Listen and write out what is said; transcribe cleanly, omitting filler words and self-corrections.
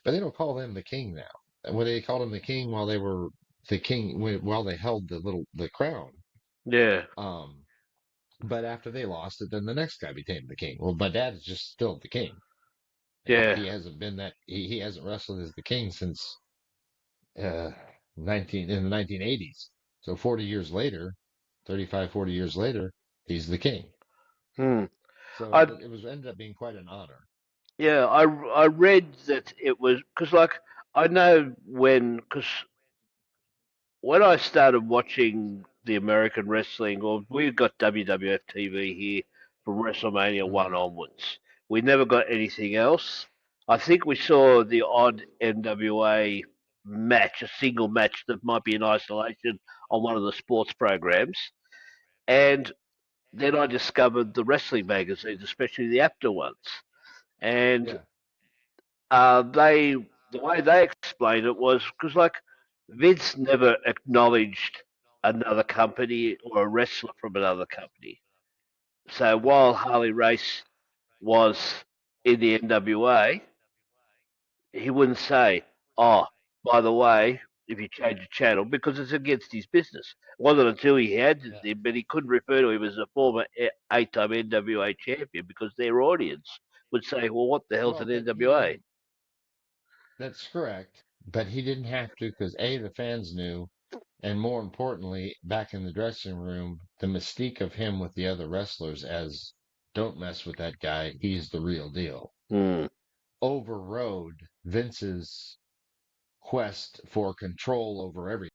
but they don't call him the king now. And when they called him the king while they were the king, while they held the crown. Yeah, Um, but after they lost it, then the next guy became the king. Well, my dad is just still the king. yeah. He hasn't been that he hasn't wrestled as the king since uh 19 in the 1980s. So 40 years later, 35, 40 years later, he's the king. Hmm. So I it was ended up being quite an honor. Yeah, I read that it was because like I know because when I started watching the American wrestling, or we got WWF TV here from WrestleMania Hmm. 1 onwards. We never got anything else. I think we saw the odd NWA match, a single match that might be in isolation on one of the sports programs. And then I discovered the wrestling magazines, especially the APTA ones. And Yeah, they the way they explained it was because like Vince never acknowledged another company or a wrestler from another company. So while Harley Race was in the NWA, he wouldn't say, "Oh, by the way, if you change the channel," because it's against his business. It wasn't until he had yeah. him, but he couldn't refer to him as a former eight-time NWA champion because their audience would say, "Well, what the hell's Well, an but he NWA?" didn't. That's correct. But he didn't have to because A, the fans knew, and more importantly, back in the dressing room, the mystique of him with the other wrestlers as don't mess with that guy, he's the real deal, Hmm. overrode Vince's quest for control over everything.